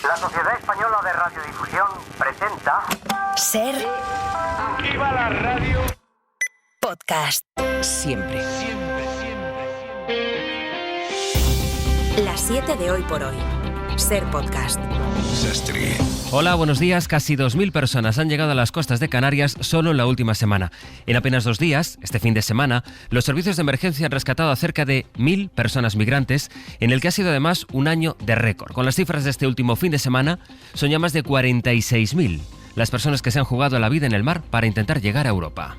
La Sociedad Española de Radiodifusión presenta... Ser... Aquí va la radio... Podcast. Siempre. Las 7 de hoy por hoy. Ser Podcast. Sastry. Hola, buenos días. Casi 2.000 personas han llegado a las costas de Canarias solo en la última semana. En apenas 2 días, este fin de semana, los servicios de emergencia han rescatado a cerca de 1.000 personas migrantes, en el que ha sido además un año de récord. Con las cifras de este último fin de semana, son ya más de 46.000 las personas que se han jugado la vida en el mar para intentar llegar a Europa.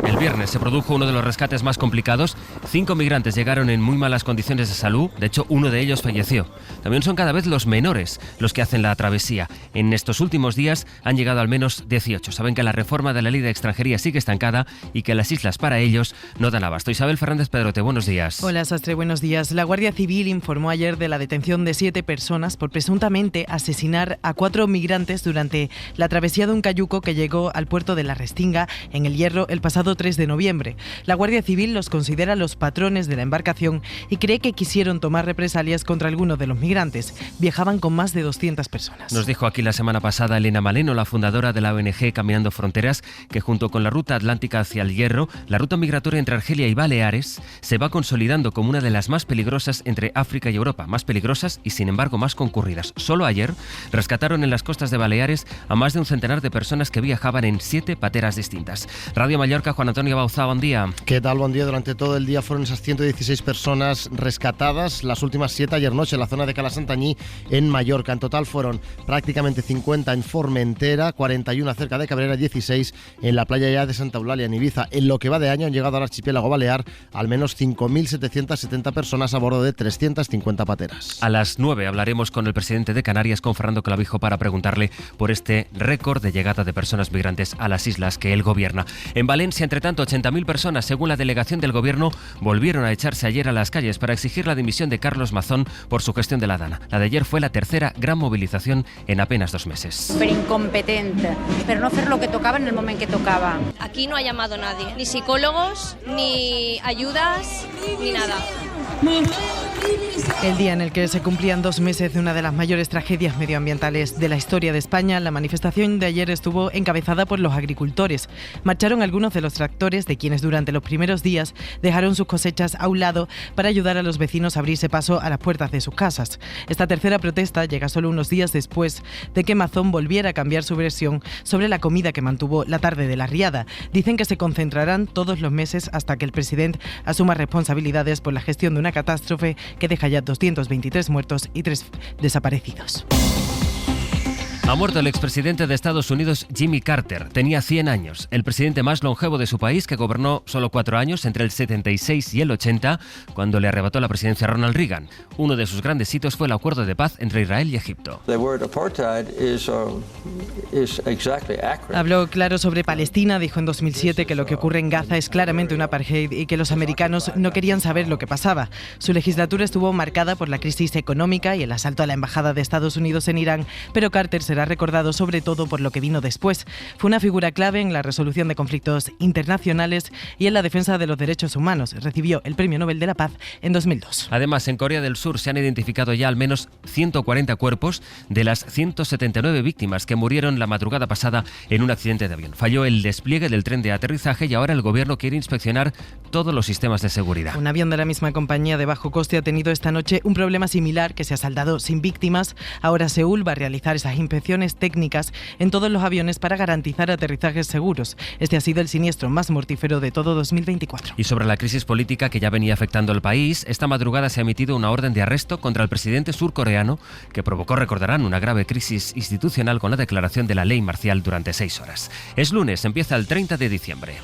El viernes se produjo uno de los rescates más complicados. 5 migrantes llegaron en muy malas condiciones de salud. De hecho, uno de ellos falleció. También son cada vez los menores los que hacen la travesía. En estos últimos días han llegado al menos 18. Saben que la reforma de la ley de extranjería sigue estancada y que las islas para ellos no dan abasto. Isabel Fernández Pedrote, buenos días. Hola, Sastre, buenos días. La Guardia Civil informó ayer de la detención de 7 personas por presuntamente asesinar a 4 migrantes durante la travesía de un cayuco que llegó al puerto de La Restinga, en El Hierro, el pasado 3 de noviembre. La Guardia Civil los considera los patrones de la embarcación y cree que quisieron tomar represalias contra algunos de los migrantes. Viajaban con más de 200 personas. Nos dijo aquí la semana pasada Elena Maleno, la fundadora de la ONG Caminando Fronteras, que junto con la ruta atlántica hacia El Hierro, la ruta migratoria entre Argelia y Baleares se va consolidando como una de las más peligrosas entre África y Europa. Más peligrosas y, sin embargo, más concurridas. Solo ayer rescataron en las costas de Baleares a más de un centenar de personas que viajaban en 7 pateras distintas. Radio Mallorca, Juan Antonio Bauzá, buen día. ¿Qué tal? Buen día. Durante todo el día fueron esas 116 personas rescatadas, las últimas 7 ayer noche en la zona de Cala Santañí, en Mallorca. En total fueron prácticamente 50 en Formentera, 41 cerca de Cabrera, 16 en la playa ya de Santa Eulalia, en Ibiza. En lo que va de año han llegado al archipiélago balear al menos 5.770 personas a bordo de 350 pateras. A las 9 hablaremos con el presidente de Canarias, con Fernando Clavijo, para preguntarle por este récord de llegada de personas migrantes a las islas que él gobierna. En Valencia, entre tanto, 80.000 personas, según la delegación del gobierno, volvieron a echarse ayer a las calles para exigir la dimisión de Carlos Mazón por su gestión de la Dana. La de ayer fue la tercera gran movilización en apenas 2 meses. Súper incompetente, pero no hacer lo que tocaba en el momento que tocaba. Aquí no ha llamado nadie, ni psicólogos, ni ayudas, ni nada. El día en el que se cumplían 2 meses de una de las mayores tragedias medioambientales de la historia de España, la manifestación de ayer estuvo encabezada por los agricultores. Marcharon algunos de los tractores de quienes durante los primeros días dejaron sus cosechas a un lado para ayudar a los vecinos a abrirse paso a las puertas de sus casas. Esta tercera protesta llega solo unos días después de que Mazón volviera a cambiar su versión sobre la comida que mantuvo la tarde de la riada. Dicen que se concentrarán todos los meses hasta que el presidente asuma responsabilidades por la gestión de una catástrofe que deja ya 223 muertos y 3 desaparecidos. Ha muerto el expresidente de Estados Unidos, Jimmy Carter. Tenía 100 años. El presidente más longevo de su país, que gobernó solo 4 años, entre el 76 y el 80, cuando le arrebató la presidencia a Ronald Reagan. Uno de sus grandes hitos fue el acuerdo de paz entre Israel y Egipto. Habló claro sobre Palestina, dijo en 2007 que lo que ocurre en Gaza es claramente un apartheid y que los americanos no querían saber lo que pasaba. Su legislatura estuvo marcada por la crisis económica y el asalto a la embajada de Estados Unidos en Irán, pero Carter será recordado sobre todo por lo que vino después. Fue una figura clave en la resolución de conflictos internacionales y en la defensa de los derechos humanos. Recibió el Premio Nobel de la Paz en 2002. Además, en Corea del Sur se han identificado ya al menos 140 cuerpos de las 179 víctimas que murieron la madrugada pasada en un accidente de avión. Falló el despliegue del tren de aterrizaje y ahora el gobierno quiere inspeccionar todos los sistemas de seguridad. Un avión de la misma compañía de bajo coste ha tenido esta noche un problema similar que se ha saldado sin víctimas. Ahora Seúl va a realizar esas inspecciones técnicas en todos los aviones para garantizar aterrizajes seguros. Este ha sido el siniestro más mortífero de todo 2024. Y sobre la crisis política que ya venía afectando al país, esta madrugada se ha emitido una orden de arresto contra el presidente surcoreano que provocó, recordarán, una grave crisis institucional con la declaración de la ley marcial durante 6 horas. Es lunes, empieza el 30 de diciembre.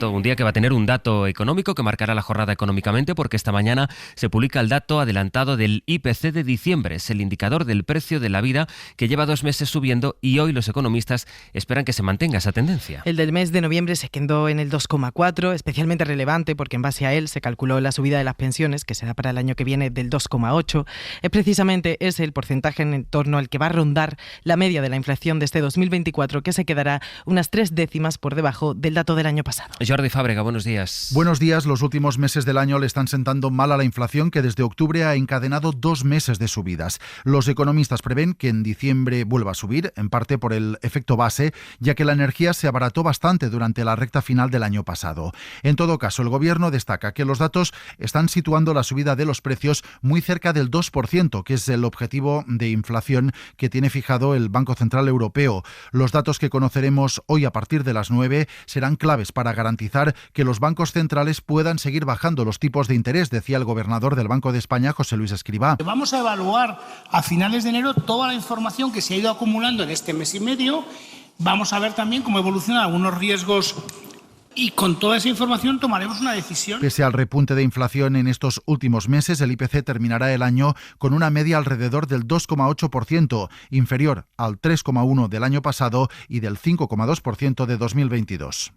Un día que va a tener un dato económico que marcará la jornada económicamente, porque esta mañana se publica el dato adelantado del IPC de diciembre. Es el indicador del precio de la vida que lleva 2 meses subiendo y hoy los economistas esperan que se mantenga esa tendencia. El del mes de noviembre se quedó en el 2,4, especialmente relevante porque en base a él se calculó la subida de las pensiones, que será para el año que viene del 2,8. Es precisamente ese el porcentaje en torno al que va a rondar la media de la inflación de este 2024, que se quedará unas 3 décimas por debajo del dato del año pasado. Jordi Fábrega, buenos días. Buenos días. Los últimos meses del año le están sentando mal a la inflación, que desde octubre ha encadenado 2 meses de subidas. Los economistas prevén que en diciembre vuelva a subir, en parte por el efecto base, ya que la energía se abarató bastante durante la recta final del año pasado. En todo caso, el Gobierno destaca que los datos están situando la subida de los precios muy cerca del 2%, que es el objetivo de inflación que tiene fijado el Banco Central Europeo. Los datos que conoceremos hoy a partir de las 9 serán claves para garantizar que los bancos centrales puedan seguir bajando los tipos de interés, decía el gobernador del Banco de España, José Luis Escrivá. Vamos a evaluar a finales de enero toda la información que se ha ido acumulando en este mes y medio. Vamos a ver también cómo evolucionan algunos riesgos y con toda esa información tomaremos una decisión. Pese al repunte de inflación en estos últimos meses, el IPC terminará el año con una media alrededor del 2,8%, inferior al 3,1% del año pasado y del 5,2% de 2022.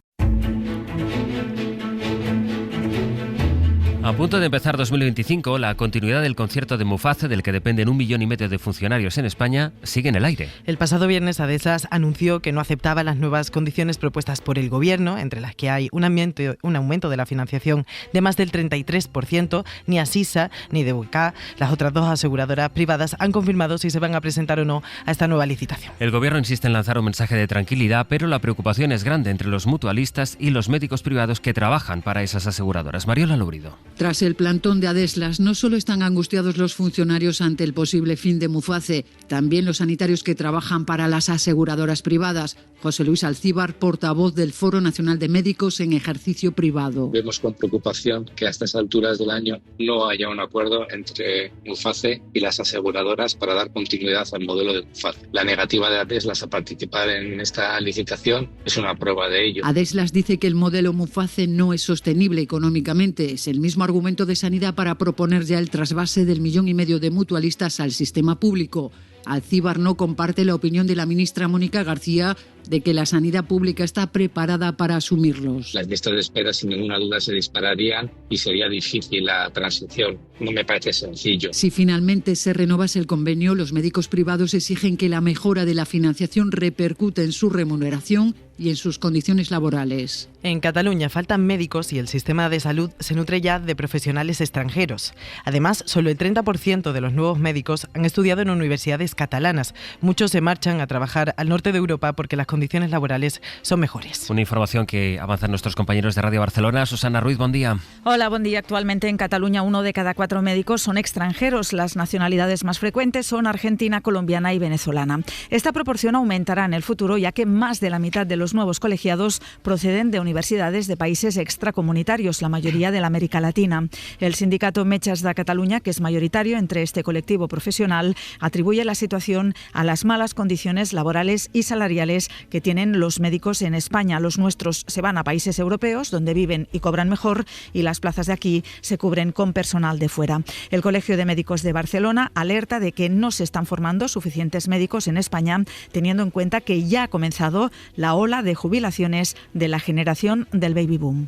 A punto de empezar 2025, la continuidad del concierto de Muface, del que dependen 1,5 millones de funcionarios en España, sigue en el aire. El pasado viernes Adeslas anunció que no aceptaba las nuevas condiciones propuestas por el Gobierno, entre las que hay un aumento de la financiación de más del 33%. Ni Asisa ni DBK, las otras 2 aseguradoras privadas, han confirmado si se van a presentar o no a esta nueva licitación. El Gobierno insiste en lanzar un mensaje de tranquilidad, pero la preocupación es grande entre los mutualistas y los médicos privados que trabajan para esas aseguradoras. Mariola Lobrido. Tras el plantón de Adeslas, no solo están angustiados los funcionarios ante el posible fin de Muface, también los sanitarios que trabajan para las aseguradoras privadas. José Luis Alcíbar, portavoz del Foro Nacional de Médicos en Ejercicio Privado. Vemos con preocupación que a estas alturas del año no haya un acuerdo entre Muface y las aseguradoras para dar continuidad al modelo de Muface. La negativa de Adeslas a participar en esta licitación es una prueba de ello. Adeslas dice que el modelo Muface no es sostenible económicamente. Es el mismo argumento de Sanidad para proponer ya el trasvase del 1,5 millones de mutualistas al sistema público. Alcíbar no comparte la opinión de la ministra Mónica García de que la sanidad pública está preparada para asumirlos. Las listas de espera sin ninguna duda se dispararían y sería difícil la transición. No me parece sencillo. Si finalmente se renovase el convenio, los médicos privados exigen que la mejora de la financiación repercute en su remuneración y en sus condiciones laborales. En Cataluña faltan médicos y el sistema de salud se nutre ya de profesionales extranjeros. Además, solo el 30% de los nuevos médicos han estudiado en universidades catalanas. Muchos se marchan a trabajar al norte de Europa porque las condiciones laborales son mejores. Una información que avanzan nuestros compañeros de Radio Barcelona. Susana Ruiz, buen día. Hola, buen día. Actualmente en Cataluña 1 de cada 4 médicos son extranjeros. Las nacionalidades más frecuentes son argentina, colombiana y venezolana. Esta proporción aumentará en el futuro, ya que más de la mitad de los nuevos colegiados proceden de universidades de países extracomunitarios, la mayoría de la América Latina. El sindicato Metges de Cataluña, que es mayoritario entre este colectivo profesional, atribuye la situación a las malas condiciones laborales y salariales que tienen los médicos en España. Los nuestros se van a países europeos donde viven y cobran mejor, y las plazas de aquí se cubren con personal de fuera. El Colegio de Médicos de Barcelona alerta de que no se están formando suficientes médicos en España, teniendo en cuenta que ya ha comenzado la ola de jubilaciones de la generación del baby boom.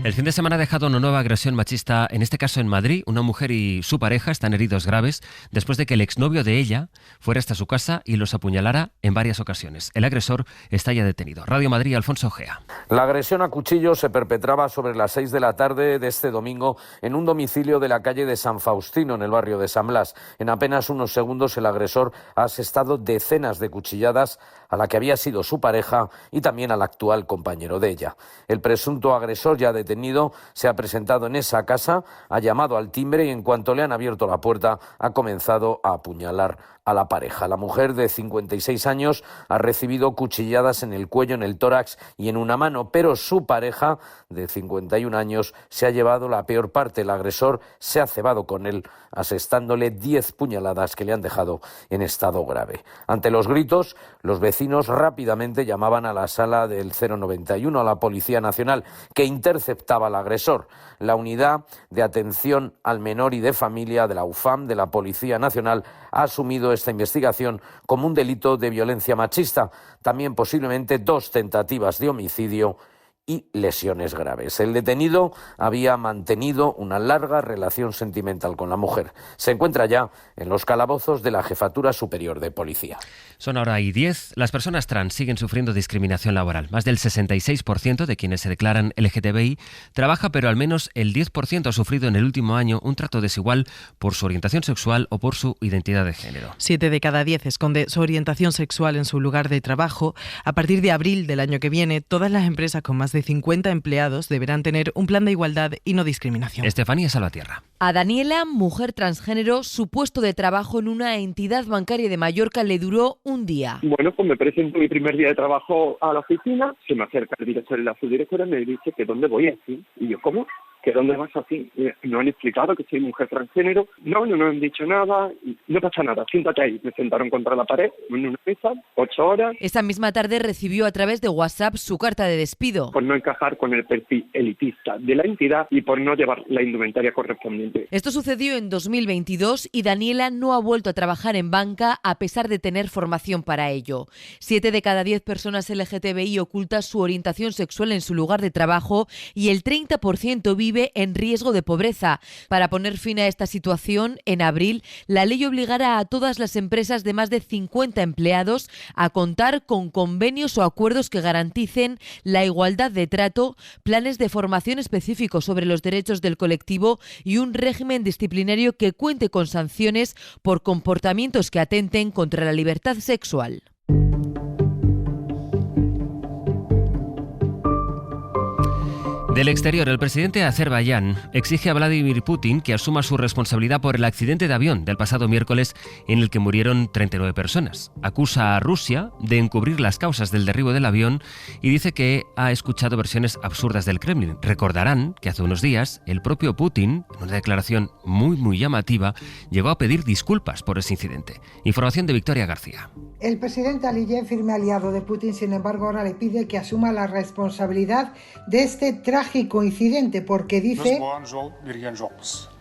El fin de semana ha dejado una nueva agresión machista, en este caso en Madrid. Una mujer y su pareja están heridos graves después de que el exnovio de ella fuera hasta su casa y los apuñalara en varias ocasiones. El agresor está ya detenido. Radio Madrid, Alfonso Ojea. La agresión a cuchillo se perpetraba sobre las 6 de la tarde de este domingo en un domicilio de la calle de San Faustino, en el barrio de San Blas. En apenas unos segundos el agresor ha asestado decenas de cuchilladas a la que había sido su pareja y también al actual compañero de ella. El presunto agresor, ya detenido, se ha presentado en esa casa, ha llamado al timbre y en cuanto le han abierto la puerta ha comenzado a apuñalar a la pareja. La mujer de 56 años ha recibido cuchilladas en el cuello, en el tórax y en una mano, pero su pareja de 51 años se ha llevado la peor parte. El agresor se ha cebado con él, asestándole 10 puñaladas que le han dejado en estado grave. Ante los gritos, los vecinos rápidamente llamaban a la sala del 091, a la Policía Nacional, que interceptaba al agresor. La unidad de atención al menor y de familia de la UFAM, de la Policía Nacional, ha asumido esta investigación como un delito de violencia machista. También posiblemente 2 tentativas de homicidio y lesiones graves. El detenido había mantenido una larga relación sentimental con la mujer. Se encuentra ya en los calabozos de la Jefatura Superior de Policía. Son ahora y 10. Las personas trans siguen sufriendo discriminación laboral. Más del 66% de quienes se declaran LGTBI trabaja, pero al menos el 10% ha sufrido en el último año un trato desigual por su orientación sexual o por su identidad de género. 7 de cada 10 esconde su orientación sexual en su lugar de trabajo. A partir de abril del año que viene, todas las empresas con más de 50 empleados deberán tener un plan de igualdad y no discriminación. Estefanía Salvatierra. A Daniela, mujer transgénero, su puesto de trabajo en una entidad bancaria de Mallorca le duró un día. Bueno, pues me presento mi primer día de trabajo a la oficina, se me acerca el director y la subdirectora y me dice que dónde voy así. Y yo, ¿cómo? ¿Que dónde vas así? No han explicado que soy mujer transgénero. No han dicho nada. No pasa nada, siéntate ahí. Me sentaron contra la pared en una mesa, 8 horas. Esa misma tarde recibió a través de WhatsApp su carta de despido. Por no encajar con el perfil elitista de la entidad y por no llevar la indumentaria correspondiente. Esto sucedió en 2022 y Daniela no ha vuelto a trabajar en banca a pesar de tener formación para ello. 7 de cada 10 personas LGTBI oculta su orientación sexual en su lugar de trabajo y el 30% vive en riesgo de pobreza. Para poner fin a esta situación, en abril, la ley obligará a todas las empresas de más de 50 empleados a contar con convenios o acuerdos que garanticen la igualdad de trato, planes de formación específicos sobre los derechos del colectivo y un régimen disciplinario que cuente con sanciones por comportamientos que atenten contra la libertad sexual. Del exterior, el presidente de Azerbaiyán exige a Vladimir Putin que asuma su responsabilidad por el accidente de avión del pasado miércoles en el que murieron 39 personas. Acusa a Rusia de encubrir las causas del derribo del avión y dice que ha escuchado versiones absurdas del Kremlin. Recordarán que hace unos días el propio Putin, en una declaración muy llamativa, llegó a pedir disculpas por ese incidente. Información de Victoria García. El presidente Aliyev, firme aliado de Putin, sin embargo, ahora le pide que asuma la responsabilidad de este trágico incidente, porque dice: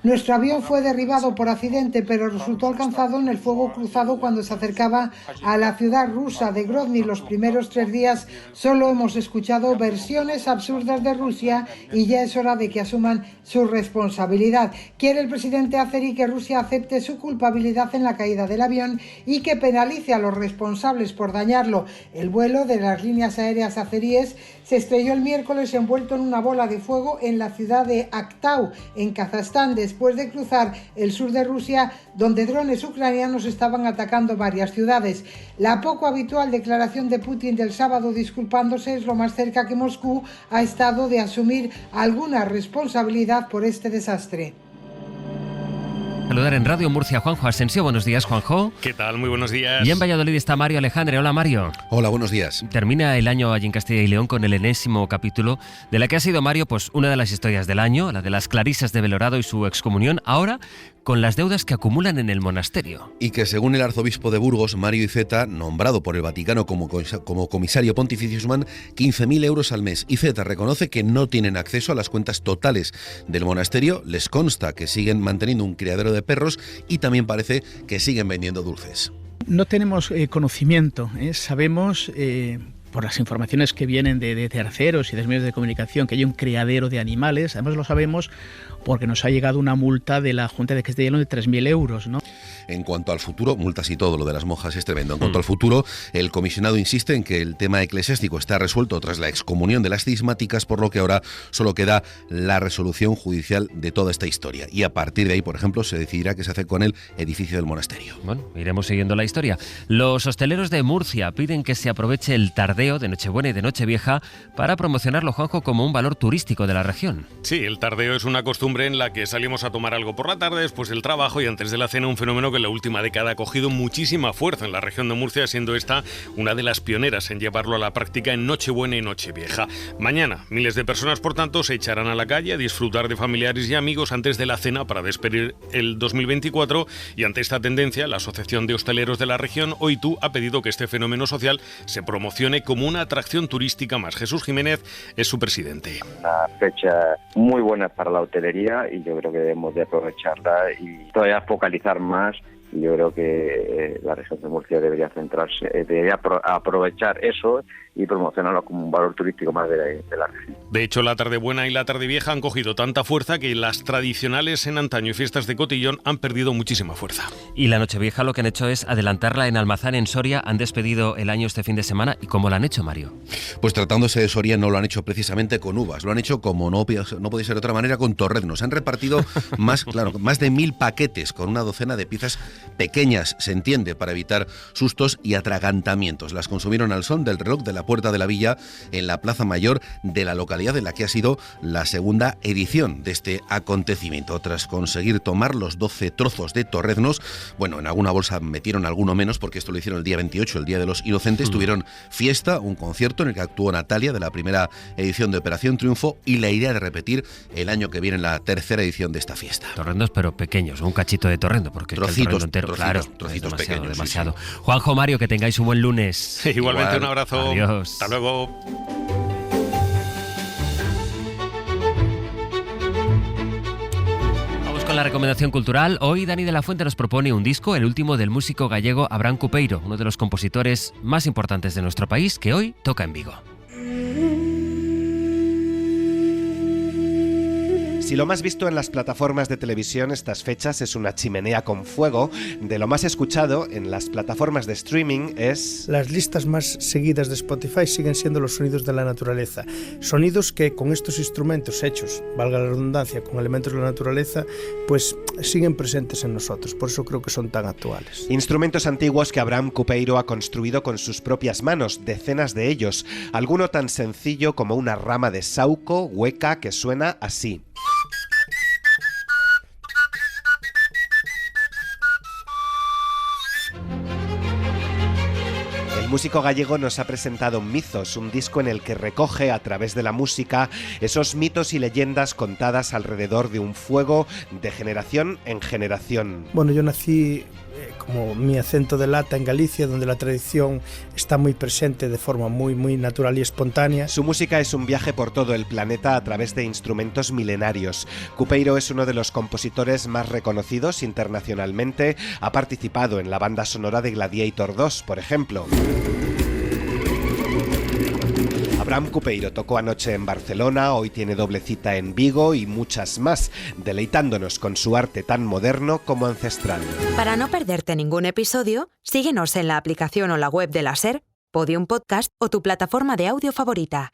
nuestro avión fue derribado por accidente, pero resultó alcanzado en el fuego cruzado cuando se acercaba a la ciudad rusa de Grozny. Los primeros 3 días solo hemos escuchado versiones absurdas de Rusia y ya es hora de que asuman su responsabilidad. Quiere el presidente azerí que Rusia acepte su culpabilidad en la caída del avión y que penalice a los responsables por dañarlo. El vuelo de las líneas aéreas azeríes se estrelló el miércoles envuelto en una bola de fuego en la ciudad de Aktau, en Kazajstán, después de cruzar el sur de Rusia, donde drones ucranianos estaban atacando varias ciudades. La poco habitual declaración de Putin del sábado disculpándose es lo más cerca que Moscú ha estado de asumir alguna responsabilidad por este desastre. Saludar en Radio Murcia Juanjo Asensio. Buenos días, Juanjo. ¿Qué tal? Muy buenos días. Y en Valladolid está Mario Alejandre. Hola, Mario. Hola, buenos días. Termina el año allí en Castilla y León con el enésimo capítulo de la que ha sido, Mario, pues una de las historias del año, la de las clarisas de Belorado y su excomunión, ahora con las deudas que acumulan en el monasterio. Y que según el arzobispo de Burgos, Mario Iceta, nombrado por el Vaticano como comisario pontificio, suman 15.000 euros al mes. Iceta reconoce que no tienen acceso a las cuentas totales del monasterio, les consta que siguen manteniendo un criadero de perros y también parece que siguen vendiendo dulces. No tenemos conocimiento, sabemos por las informaciones que vienen de terceros y de medios de comunicación que hay un criadero de animales. Además lo sabemos porque nos ha llegado una multa de la Junta de Castilla y León de 3.000 euros, ¿no? En cuanto al futuro, multas y todo, lo de las monjas es tremendo. En cuanto al futuro, el comisionado insiste en que el tema eclesiástico está resuelto tras la excomunión de las cismáticas, por lo que ahora solo queda la resolución judicial de toda esta historia. Y a partir de ahí, por ejemplo, se decidirá qué se hace con el edificio del monasterio. Bueno, iremos siguiendo la historia. Los hosteleros de Murcia piden que se aproveche el tardeo de Nochebuena y de Nochevieja para promocionarlo, Juanjo, como un valor turístico de la región. Sí, el tardeo es una costumbre en la que salimos a tomar algo por la tarde, después del trabajo y antes de la cena, un fenómeno que en la última década ha cogido muchísima fuerza en la región de Murcia, siendo esta una de las pioneras en llevarlo a la práctica en Nochebuena y Nochevieja. Mañana, miles de personas, por tanto, se echarán a la calle a disfrutar de familiares y amigos antes de la cena para despedir el 2024 y ante esta tendencia, la Asociación de Hosteleros de la región, OITU, ha pedido que este fenómeno social se promocione como una atracción turística más. Jesús Jiménez es su presidente. Una fecha muy buena para la hotelería y yo creo que debemos de aprovecharla y todavía focalizar más y yo creo que la región de Murcia debería centrarse, debería aprovechar eso y promocionarlo como un valor turístico más de la región. De hecho, la tarde buena y la tarde vieja han cogido tanta fuerza que las tradicionales en antaño y fiestas de cotillón han perdido muchísima fuerza. Y la Nochevieja lo que han hecho es adelantarla en Almazán, en Soria. Han despedido el año este fin de semana. ¿Y cómo lo han hecho, Mario? Pues tratándose de Soria no lo han hecho precisamente con uvas, lo han hecho como no podía ser de otra manera con torreznos. Han repartido más de 1000 paquetes con una docena de piezas pequeñas, se entiende, para evitar sustos y atragantamientos. Las consumieron al son del reloj de la Puerta de la Villa en la Plaza Mayor de la localidad en la que ha sido la segunda edición de este acontecimiento. Tras conseguir tomar los 12 trozos de torreznos, bueno, en alguna bolsa metieron alguno menos porque esto lo hicieron el día 28, el Día de los Inocentes. Tuvieron fiesta, un concierto en el que actuó Natalia de la primera edición de Operación Triunfo y la idea de repetir el año que viene en la tercera edición de esta fiesta. Torrendos pero pequeños, un cachito de torrendo, porque trocitos entero, trocitos demasiado, pequeños. Demasiado. Sí, sí. Juanjo, Mario, que tengáis un buen lunes. Igualmente, un abrazo. Adiós. Hasta luego. Vamos con la recomendación cultural. Hoy Dani de la Fuente nos propone un disco, el último del músico gallego Abraham Cupeiro, uno de los compositores más importantes de nuestro país, que hoy toca en Vigo. Si lo más visto en las plataformas de televisión estas fechas es una chimenea con fuego, de lo más escuchado en las plataformas de streaming es... Las listas más seguidas de Spotify siguen siendo los sonidos de la naturaleza. Sonidos que con estos instrumentos hechos, valga la redundancia, con elementos de la naturaleza, pues siguen presentes en nosotros. Por eso creo que son tan actuales. Instrumentos antiguos que Abraham Cupeiro ha construido con sus propias manos, decenas de ellos. Alguno tan sencillo como una rama de sauco hueca que suena así. El músico gallego nos ha presentado Mizos, un disco en el que recoge a través de la música esos mitos y leyendas contadas alrededor de un fuego de generación en generación. Bueno, yo nací como mi acento delata en Galicia, donde la tradición está muy presente de forma muy natural y espontánea. Su música es un viaje por todo el planeta a través de instrumentos milenarios. Cupeiro es uno de los compositores más reconocidos internacionalmente. Ha participado en la banda sonora de Gladiator 2, por ejemplo. Abraham Cupeiro tocó anoche en Barcelona, hoy tiene doble cita en Vigo y muchas más, deleitándonos con su arte tan moderno como ancestral. Para no perderte ningún episodio, síguenos en la aplicación o la web de la SER, Podium Podcast o tu plataforma de audio favorita.